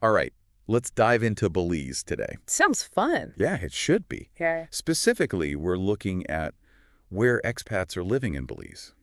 All right, let's dive into Belize today. Sounds fun. Yeah, it should be. Okay. Specifically, we're looking at where expats are living in Belize.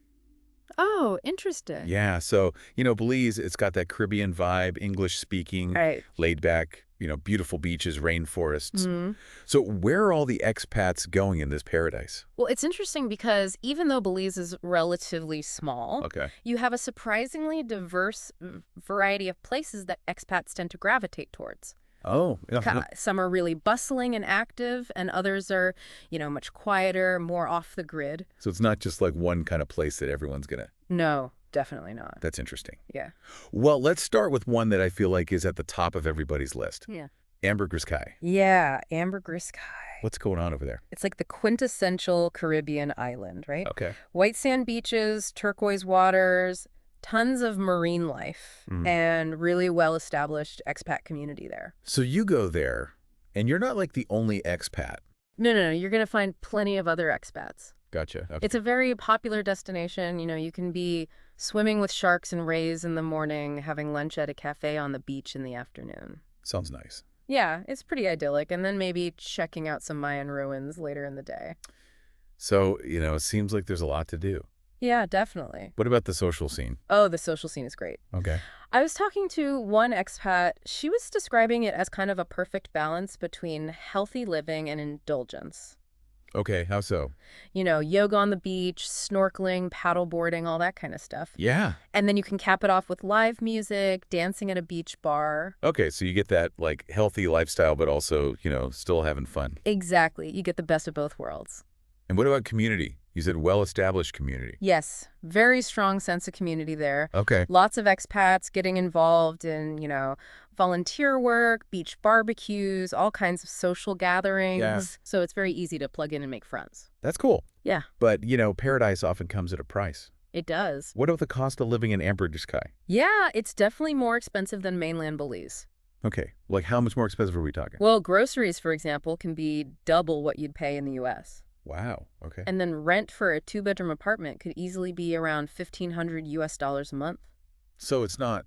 Oh, interesting. Yeah, so, Belize, it's got that Caribbean vibe, English speaking, Right. laid back, beautiful beaches, rainforests. Hmm. So where are all the expats going in this paradise? Well, it's interesting because even though Belize is relatively small, Okay. you have a surprisingly diverse variety of places that expats tend to gravitate towards. Oh, yeah. Some are really bustling and active, and others are, much quieter, more off the grid. So it's not just like one kind of place that everyone's gonna. No, definitely not. That's interesting. Yeah. Well, let's start with one that I feel like is at the top of everybody's list. Yeah. Ambergris Caye. Yeah, Ambergris Caye. What's going on over there? It's like the quintessential Caribbean island, right? Okay. White sand beaches, turquoise waters, tons of marine life, and really well-established expat community there. So you go there, and you're not like the only expat. No. You're going to find plenty of other expats. Gotcha. Okay. It's a very popular destination. You can be swimming with sharks and rays in the morning, having lunch at a cafe on the beach in the afternoon. Sounds nice. Yeah, it's pretty idyllic. And then maybe checking out some Mayan ruins later in the day. So, it seems like there's a lot to do. Yeah, definitely. What about the social scene? Oh, the social scene is great. Okay. I was talking to one expat. She was describing it as kind of a perfect balance between healthy living and indulgence. Okay, how so? Yoga on the beach, snorkeling, paddleboarding, all that kind of stuff. Yeah. And then you can cap it off with live music, dancing at a beach bar. Okay, so you get that, like, healthy lifestyle, but also, still having fun. Exactly. You get the best of both worlds. And what about community? You said well-established community. Yes, very strong sense of community there. Okay. Lots of expats getting involved in, volunteer work, beach barbecues, all kinds of social gatherings. Yeah. So it's very easy to plug in and make friends. That's cool. Yeah, But, paradise often comes at a price. it does. What about the cost of living in Ambergris Caye? Yeah, it's definitely more expensive than mainland Belize. Okay, like how much more expensive are we talking? Well, groceries, for example, can be double what you'd pay in the U.S. Wow, okay. And then rent for a 2-bedroom apartment could easily be around $1,500 a month. So it's not,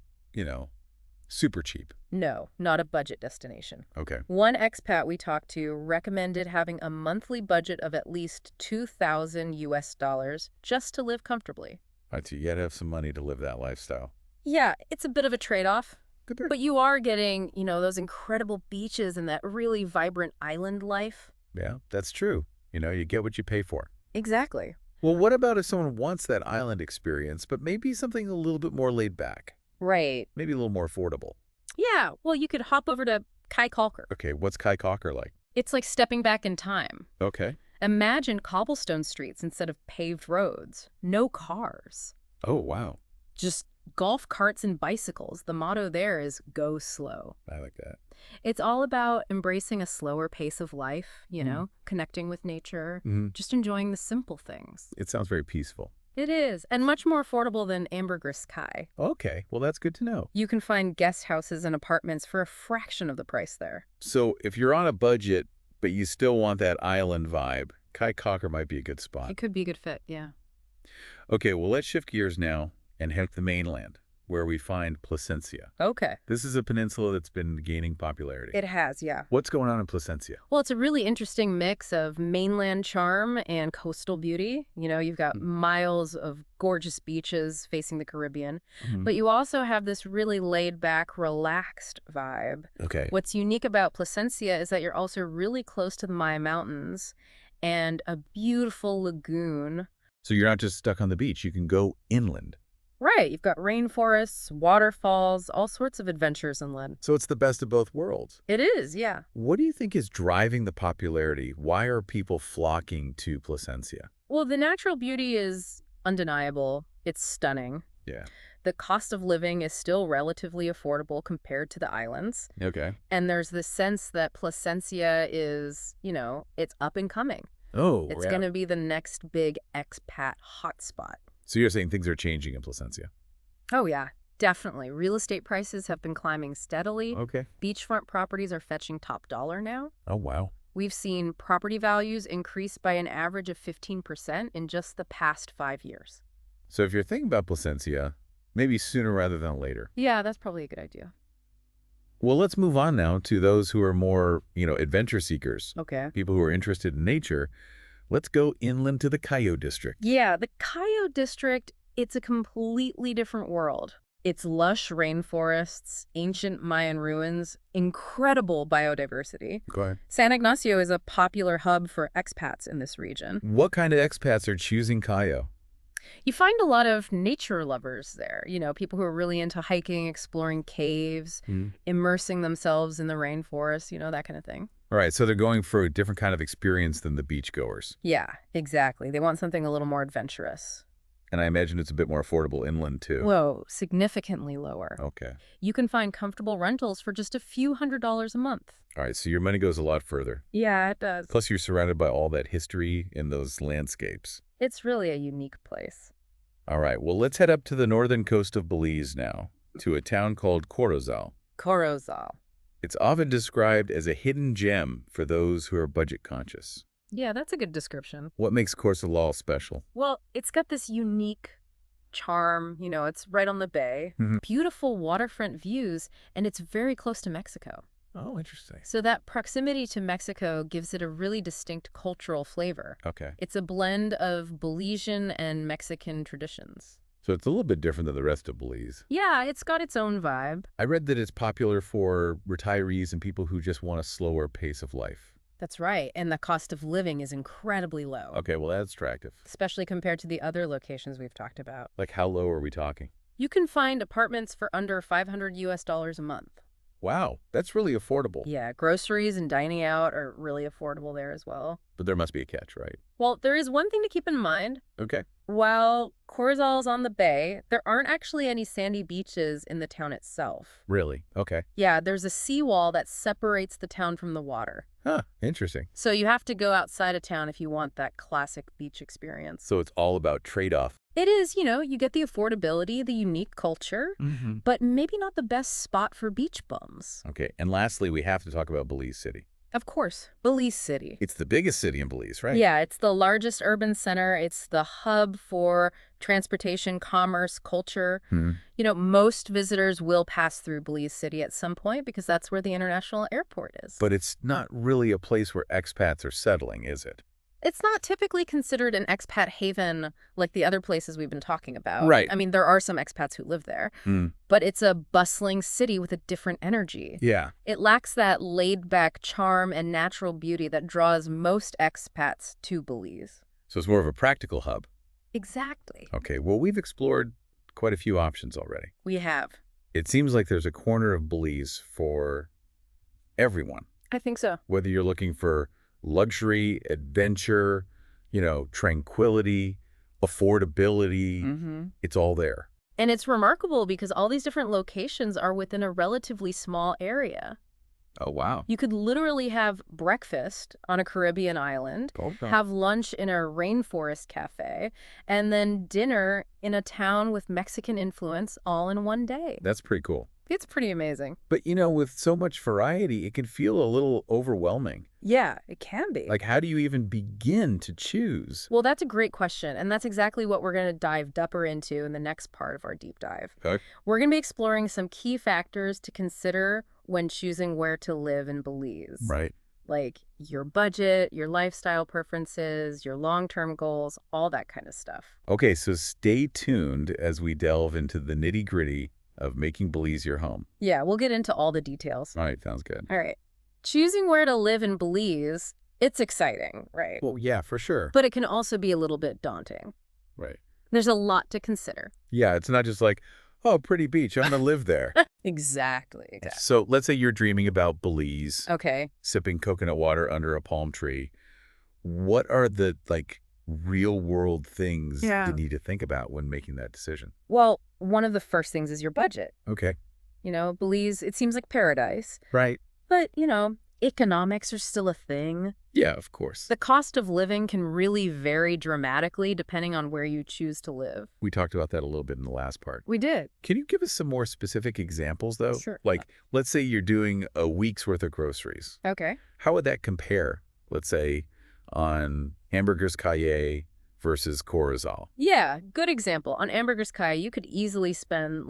super cheap. No, not a budget destination. Okay. One expat we talked to recommended having a monthly budget of at least $2,000 just to live comfortably. All right, so you gotta have some money to live that lifestyle. Yeah, it's a bit of a trade-off, Good there. but you are getting, those incredible beaches and that really vibrant island life. Yeah, that's true. You get what you pay for. Exactly. Well, what about if someone wants that island experience, but maybe something a little bit more laid back? Right. Maybe a little more affordable. Yeah, well, you could hop over to Caye Caulker. Okay, what's Caye Caulker like? It's like stepping back in time. Okay. Imagine cobblestone streets instead of paved roads. No cars. Oh, wow. Just golf carts and bicycles. The motto there is go slow. I like that. It's all about embracing a slower pace of life, connecting with nature, just enjoying the simple things. It sounds very peaceful. It is, and much more affordable than Ambergris Caye. Okay, well, that's good to know. You can find guest houses and apartments for a fraction of the price there. So if you're on a budget, but you still want that island vibe, Caye Caulker might be a good spot. It could be a good fit, yeah. Okay, well, let's shift gears now and head to the mainland, where we find Placencia. Okay. This is a peninsula that's been gaining popularity. It has, yeah. What's going on in Placencia? Well, it's a really interesting mix of mainland charm and coastal beauty. You've got miles of gorgeous beaches facing the Caribbean, but you also have this really laid-back, relaxed vibe. Okay. What's unique about Placencia is that you're also really close to the Maya Mountains and a beautiful lagoon. So you're not just stuck on the beach. You can go inland. Right. You've got rainforests, waterfalls, all sorts of adventures inland. So it's the best of both worlds. It is, yeah. What do you think is driving the popularity? Why are people flocking to Placencia? Well, the natural beauty is undeniable. It's stunning. Yeah. The cost of living is still relatively affordable compared to the islands. Okay. And there's this sense that Placencia is, it's up and coming. Oh, It's yeah. going to be the next big expat hotspot. So you're saying things are changing in Placencia? Oh, yeah, definitely. Real estate prices have been climbing steadily. Okay. Beachfront properties are fetching top dollar now. Oh, wow. We've seen property values increase by an average of 15% in just the past 5 years. So if you're thinking about Placencia, maybe sooner rather than later. Yeah, that's probably a good idea. Well, let's move on now to those who are more, adventure seekers, Okay. people who are interested in nature. Let's go inland to the Caye District. Yeah, the Caye District, it's a completely different world. It's lush rainforests, ancient Mayan ruins, incredible biodiversity. Go ahead. San Ignacio is a popular hub for expats in this region. What kind of expats are choosing Caye? You find a lot of nature lovers there, people who are really into hiking, exploring caves, immersing themselves in the rainforest, that kind of thing. All right, so they're going for a different kind of experience than the beachgoers. Yeah, exactly. They want something a little more adventurous. And I imagine it's a bit more affordable inland, too. Whoa, significantly lower. Okay. You can find comfortable rentals for just a few $100s a month. All right, so your money goes a lot further. Yeah, it does. Plus, you're surrounded by all that history in those landscapes. It's really a unique place. All right, well, let's head up to the northern coast of Belize now, to a town called Corozal. Corozal. It's often described as a hidden gem for those who are budget conscious. Yeah, that's a good description. What makes Corozal special? Well, it's got this unique charm. It's right on the bay. Beautiful waterfront views, and it's very close to Mexico. Oh, interesting. So that proximity to Mexico gives it a really distinct cultural flavor. Okay. It's a blend of Belizean and Mexican traditions. So it's a little bit different than the rest of Belize. Yeah, it's got its own vibe. I read that it's popular for retirees and people who just want a slower pace of life. That's right, and the cost of living is incredibly low. Okay, well, that's attractive. Especially compared to the other locations we've talked about. Like, how low are we talking? You can find apartments for under $500 a month. Wow, that's really affordable. Yeah, groceries and dining out are really affordable there as well. But there must be a catch, right? Well, there is one thing to keep in mind. Okay. While Corozal's on the bay, there aren't actually any sandy beaches in the town itself. Really? Okay. Yeah, there's a seawall that separates the town from the water. Huh, interesting. So you have to go outside of town if you want that classic beach experience. So it's all about trade-off. It is, you get the affordability, the unique culture, but maybe not the best spot for beach bums. Okay, and lastly, we have to talk about Belize City. Of course, Belize City. It's the biggest city in Belize, right? Yeah, it's the largest urban center. It's the hub for transportation, commerce, culture. Most visitors will pass through Belize City at some point because that's where the international airport is. But it's not really a place where expats are settling, is it? It's not typically considered an expat haven like the other places we've been talking about. Right. I mean, there are some expats who live there, but it's a bustling city with a different energy. Yeah. It lacks that laid-back charm and natural beauty that draws most expats to Belize. So it's more of a practical hub. Exactly. Okay, well, we've explored quite a few options already. We have. It seems like there's a corner of Belize for everyone. I think so. Whether you're looking for luxury, adventure, tranquility, affordability, it's all there. And it's remarkable because all these different locations are within a relatively small area. Oh, wow. You could literally have breakfast on a Caribbean island, have lunch in a rainforest cafe, and then dinner in a town with Mexican influence all in one day. That's pretty cool. It's pretty amazing. But, with so much variety, it can feel a little overwhelming. Yeah, it can be. Like, how do you even begin to choose? Well, that's a great question, and that's exactly what we're going to dive deeper into in the next part of our deep dive. Okay. We're going to be exploring some key factors to consider when choosing where to live in Belize. Right. Like your budget, your lifestyle preferences, your long-term goals, all that kind of stuff. Okay, so stay tuned as we delve into the nitty-gritty of making Belize your home. Yeah, we'll get into all the details. All right, sounds good. All right. Choosing where to live in Belize, it's exciting, right? Well, yeah, for sure. But it can also be a little bit daunting. Right. There's a lot to consider. Yeah, it's not just like, oh, pretty beach, I'm going to live there. Exactly. So let's say you're dreaming about Belize. Okay. Sipping coconut water under a palm tree. What are the, real world things you need to think about when making that decision? Well, one of the first things is your budget. Okay. Belize, it seems like paradise. Right. But, economics are still a thing. Yeah, of course. The cost of living can really vary dramatically depending on where you choose to live. We talked about that a little bit in the last part. We did. Can you give us some more specific examples, though? Sure. Let's say you're doing a week's worth of groceries. Okay. How would that compare, let's say, on Ambergris Caye versus Corozal? Yeah, good example. On Ambergris Caye, you could easily spend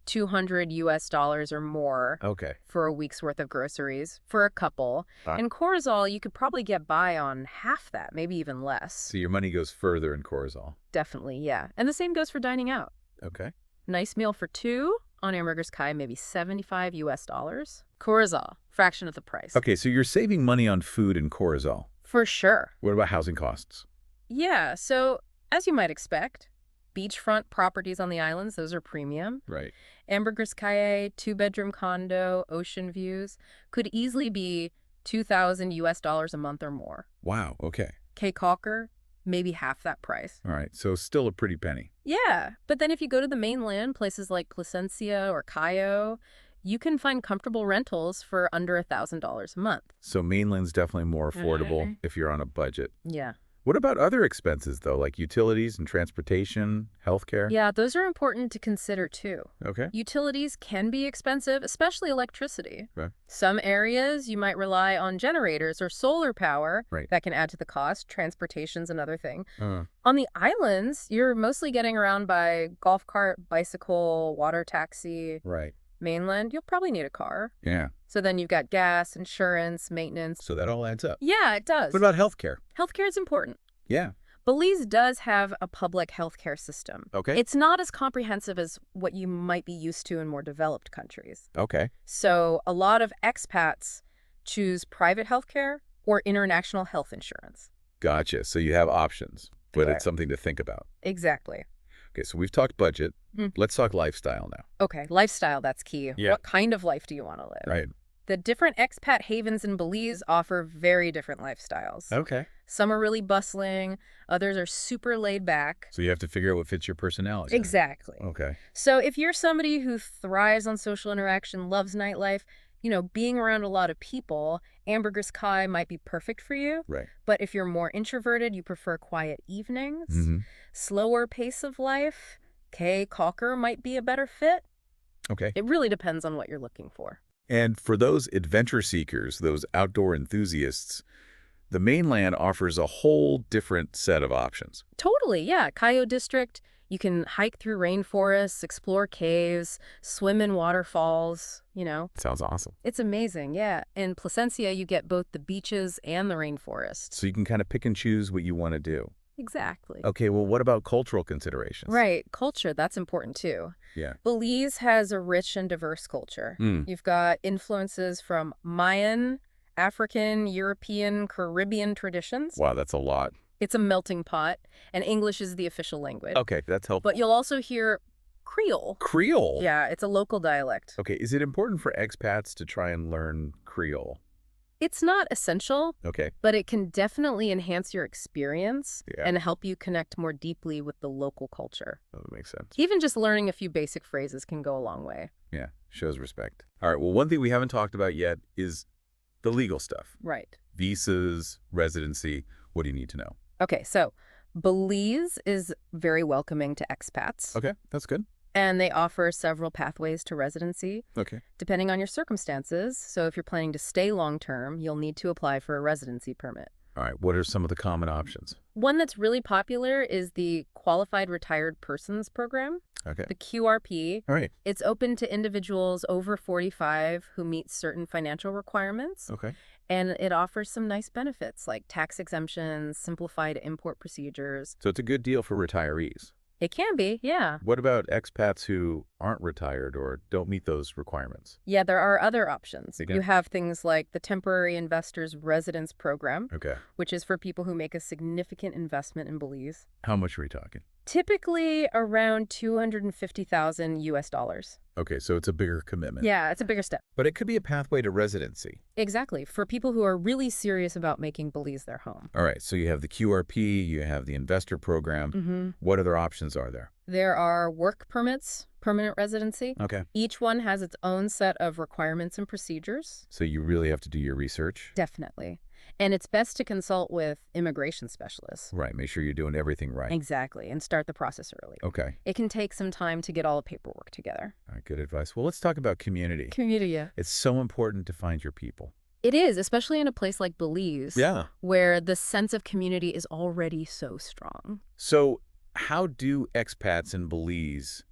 $200 or more for a week's worth of groceries for a couple. In Corozal, you could probably get by on half that, maybe even less. So your money goes further in Corozal. Definitely, yeah. And the same goes for dining out. Okay. Nice meal for two on Ambergris Caye, maybe $75. Corozal, fraction of the price. Okay, so you're saving money on food in Corozal. For sure. What about housing costs? Yeah, so as you might expect, beachfront properties on the islands, those are premium. Right. Ambergris Caye, 2-bedroom condo, ocean views, could easily be $2,000 a month or more. Wow, okay. Caye Caulker, maybe half that price. All right, so still a pretty penny. Yeah, but then if you go to the mainland, places like Placencia or Caye, you can find comfortable rentals for under $1,000 a month. So mainland's definitely more affordable if you're on a budget. Yeah. What about other expenses, though, like utilities and transportation, healthcare? Yeah, those are important to consider, too. Okay. Utilities can be expensive, especially electricity. Right. Some areas, you might rely on generators or solar power. Right. That can add to the cost. Transportation's another thing. On the islands, you're mostly getting around by golf cart, bicycle, water taxi. Right. Mainland, you'll probably need a car. Yeah. So then you've got gas, insurance, maintenance. So that all adds up. Yeah, it does. What about healthcare? Healthcare is important. Yeah. Belize does have a public healthcare system. Okay. It's not as comprehensive as what you might be used to in more developed countries. Okay. So a lot of expats choose private healthcare or international health insurance. Gotcha. So you have options, but it's something to think about. Exactly. Okay, so we've talked budget. Let's talk lifestyle now. Okay, lifestyle, that's key. Yeah. What kind of life do you want to live? Right. The different expat havens in Belize offer very different lifestyles. Okay. Some are really bustling, others are super laid back. So you have to figure out what fits your personality. Exactly. Okay. So if you're somebody who thrives on social interaction, loves nightlife, being around a lot of people, Ambergris Caye might be perfect for you. Right. But if you're more introverted, you prefer quiet evenings, slower pace of life, Caye Caulker might be a better fit. Okay. It really depends on what you're looking for. And for those adventure seekers, those outdoor enthusiasts, the mainland offers a whole different set of options. Totally, yeah. Corozal District, you can hike through rainforests, explore caves, swim in waterfalls, Sounds awesome. It's amazing, yeah. In Placencia, you get both the beaches and the rainforest. So you can kind of pick and choose what you want to do. Exactly. Okay, well, what about cultural considerations? Right, culture, that's important too. Yeah. Belize has a rich and diverse culture. You've got influences from Mayan, African, European, Caribbean traditions. Wow, that's a lot. It's a melting pot, and English is the official language. Okay, that's helpful. But you'll also hear Creole. Creole? Yeah, it's a local dialect. Okay, is it important for expats to try and learn Creole? It's not essential, but it can definitely enhance your experience and help you connect more deeply with the local culture. Oh, that makes sense. Even just learning a few basic phrases can go a long way. Yeah, shows respect. All right, well, one thing we haven't talked about yet is the legal stuff. Right. Visas, residency, what do you need to know? Okay, so Belize is very welcoming to expats. Okay, that's good. And they offer several pathways to residency. Okay. Depending on your circumstances. So if you're planning to stay long-term, you'll need to apply for a residency permit. All right, what are some of the common options? One that's really popular is the Qualified Retired Persons Program, the QRP. All right. It's open to individuals over 45 who meet certain financial requirements. Okay. And it offers some nice benefits like tax exemptions, simplified import procedures. So it's a good deal for retirees. It can be, yeah. What about expats who aren't retired or don't meet those requirements? Yeah, there are other options. Okay. You have things like the Temporary Investors Residence Program, Okay. which is for people who make a significant investment in Belize. How much are we talking? Typically around $250,000. Okay, so it's a bigger commitment. Yeah, it's a bigger step. But it could be a pathway to residency. Exactly, for people who are really serious about making Belize their home. All right, so you have the QRP, you have the investor program. What other options are there? There are work permits, permanent residency. Okay. Each one has its own set of requirements and procedures. So you really have to do your research? Definitely. And it's best to consult with immigration specialists. Right, make sure you're doing everything right. Exactly, and start the process early. Okay. It can take some time to get all the paperwork together. All right, good advice. Well, let's talk about community. Community, yeah. It's so important to find your people. It is, especially in a place like Belize. Yeah. Where the sense of community is already so strong. So how do expats in Belize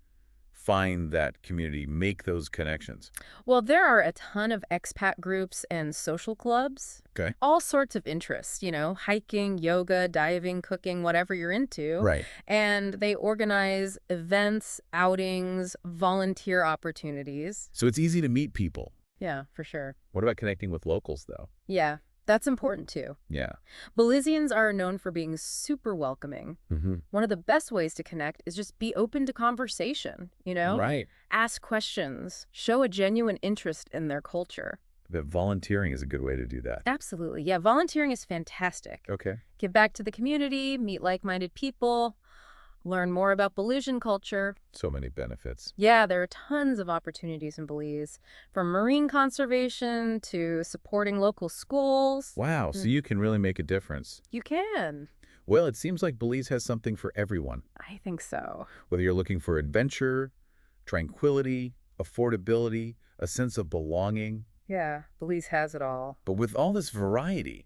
find that community, make those connections? Well, there are a ton of expat groups and social clubs. Okay. All sorts of interests, hiking, yoga, diving, cooking, whatever you're into. Right. And they organize events, outings, volunteer opportunities. So it's easy to meet people. Yeah, for sure. What about connecting with locals, though? Yeah, that's important too. Yeah. Belizeans are known for being super welcoming. One of the best ways to connect is just be open to conversation, Right. Ask questions, show a genuine interest in their culture. But volunteering is a good way to do that. Absolutely. Yeah, volunteering is fantastic. Okay. Give back to the community, meet like-minded people, learn more about Belizean culture. So many benefits. Yeah, there are tons of opportunities in Belize, from marine conservation to supporting local schools. Wow, so you can really make a difference. You can. Well, it seems like Belize has something for everyone. I think so. Whether you're looking for adventure, tranquility, affordability, a sense of belonging. Yeah, Belize has it all. But with all this variety,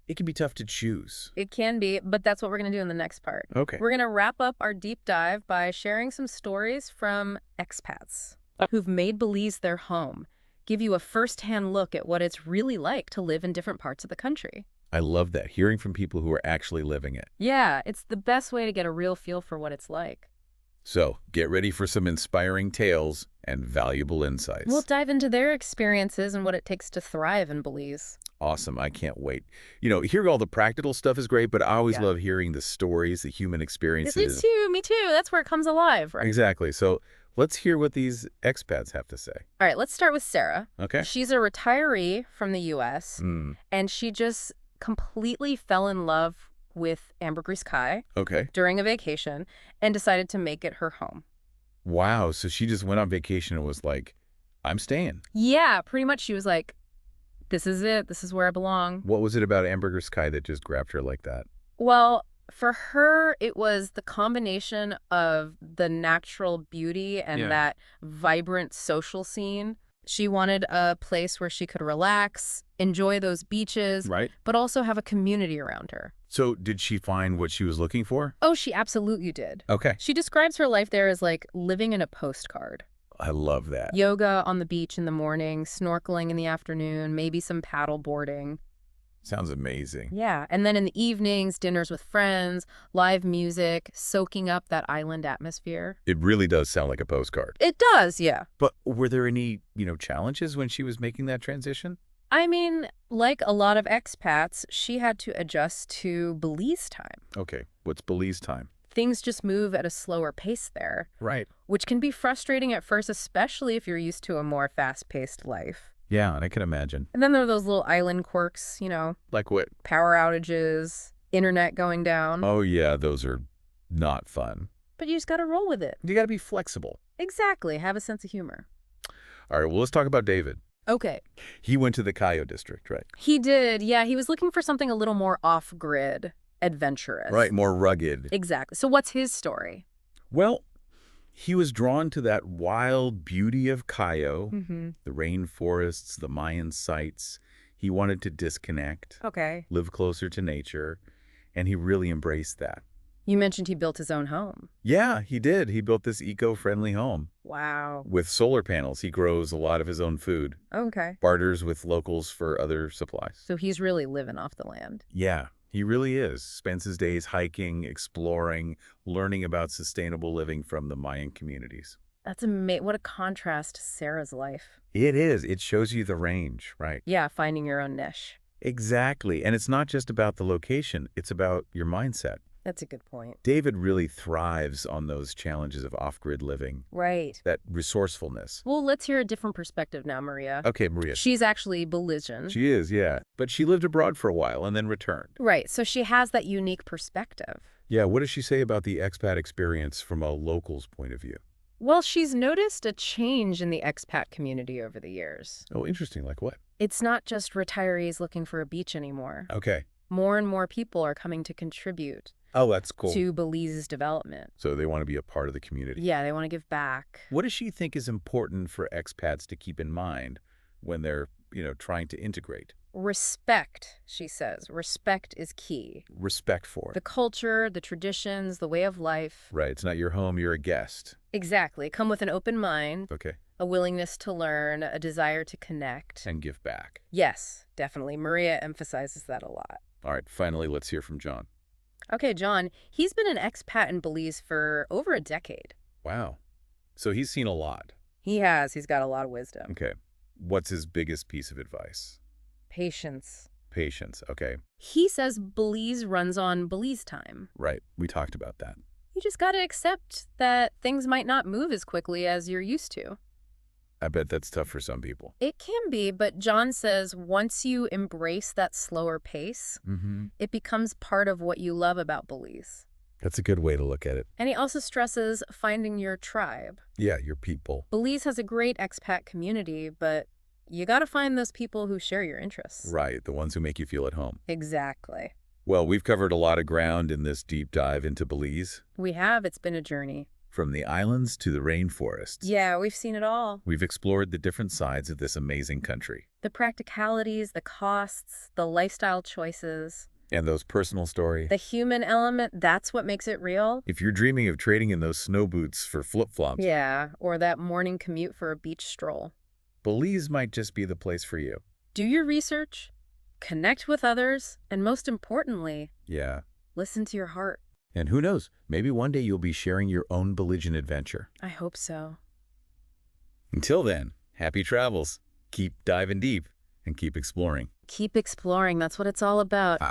it can be tough to choose. It can be, but that's what we're going to do in the next part. Okay. We're going to wrap up our deep dive by sharing some stories from expats who've made Belize their home, give you a first-hand look at what it's really like to live in different parts of the country. I love that, hearing from people who are actually living it. Yeah, it's the best way to get a real feel for what it's like. So, get ready for some inspiring tales and valuable insights. We'll dive into their experiences and what it takes to thrive in Belize. Awesome. I can't wait. Hearing all the practical stuff is great, but I always love hearing the stories, the human experiences. Me too. That's where it comes alive, right? Exactly. So let's hear what these expats have to say. All right, let's start with Sarah. Okay. She's a retiree from the U.S., and she just completely fell in love with Ambergris Caye during a vacation and decided to make it her home. Wow. So she just went on vacation and was like, I'm staying. Yeah, pretty much. She was like, this is it. This is where I belong. What was it about Ambergris Caye that just grabbed her like that? Well, for her, it was the combination of the natural beauty and that vibrant social scene. She wanted a place where she could relax, enjoy those beaches, but also have a community around her. So did she find what she was looking for? Oh, she absolutely did. Okay. She describes her life there as like living in a postcard. I love that. Yoga on the beach in the morning, snorkeling in the afternoon, maybe some paddle boarding. Sounds amazing. Yeah, and then in the evenings, dinners with friends, live music, soaking up that island atmosphere. It really does sound like a postcard. It does, yeah. But were there any, challenges when she was making that transition? I mean, like a lot of expats, she had to adjust to Belize time. Okay, what's Belize time? Things just move at a slower pace there. Right. Which can be frustrating at first, especially if you're used to a more fast-paced life. Yeah, and I can imagine. And then there are those little island quirks, Like what? Power outages, internet going down. Oh, yeah, those are not fun. But you just got to roll with it. You got to be flexible. Exactly. Have a sense of humor. All right, well, let's talk about David. Okay. He went to the Caye District, right? He did, yeah. He was looking for something a little more off-grid, adventurous. Right, more rugged. Exactly. So what's his story? Well, he was drawn to that wild beauty of Caye, the rainforests, the Mayan sites. He wanted to disconnect, live closer to nature, and he really embraced that. You mentioned he built his own home. Yeah, he did. He built this eco-friendly home. Wow. With solar panels. He grows a lot of his own food. Okay. Barters with locals for other supplies. So he's really living off the land. Yeah, he really is. Spends his days hiking, exploring, learning about sustainable living from the Mayan communities. That's amazing. What a contrast to Sarah's life. It is. It shows you the range, right? Yeah, finding your own niche. Exactly. And it's not just about the location. It's about your mindset. That's a good point. David really thrives on those challenges of off-grid living. Right. That resourcefulness. Well, let's hear a different perspective now, Maria. Okay, Maria. She's actually Belizean. She is, yeah. But she lived abroad for a while and then returned. Right. So she has that unique perspective. Yeah, what does she say about the expat experience from a local's point of view? Well, she's noticed a change in the expat community over the years. Oh, interesting. Like what? It's not just retirees looking for a beach anymore. Okay. More and more people are coming to contribute. Oh, that's cool. To Belize's development. So they want to be a part of the community. Yeah, they want to give back. What does she think is important for expats to keep in mind when they're trying to integrate. Respect, she says. Respect is key. Respect for The it. culture, the traditions, the way of life. Right. It's not your home, you're a guest. Exactly. Come with an open mind, Okay. a willingness to learn, a desire to connect. And give back. Yes, definitely. Maria emphasizes that a lot. All right, finally, let's hear from John. Okay, John, he's been an expat in Belize for over a decade. Wow. So he's seen a lot. He has. He's got a lot of wisdom. Okay. What's his biggest piece of advice? Patience. Patience. Okay. He says Belize runs on Belize time. Right. We talked about that. You just got to accept that things might not move as quickly as you're used to. I bet that's tough for some people. It can be, but John says once you embrace that slower pace, it becomes part of what you love about Belize. That's a good way to look at it. And he also stresses finding your tribe. Yeah, your people. Belize has a great expat community, but you got to find those people who share your interests. Right, the ones who make you feel at home. Exactly. Well, we've covered a lot of ground in this deep dive into Belize. We have. It's been a journey. From the islands to the rainforests. Yeah, we've seen it all. We've explored the different sides of this amazing country. The practicalities, the costs, the lifestyle choices. And those personal stories. The human element, that's what makes it real. If you're dreaming of trading in those snow boots for flip-flops. Yeah, or that morning commute for a beach stroll. Belize might just be the place for you. Do your research, connect with others, and most importantly, listen to your heart. And who knows, maybe one day you'll be sharing your own Belizean adventure. I hope so. Until then, happy travels. Keep diving deep and keep exploring. Keep exploring. That's what it's all about.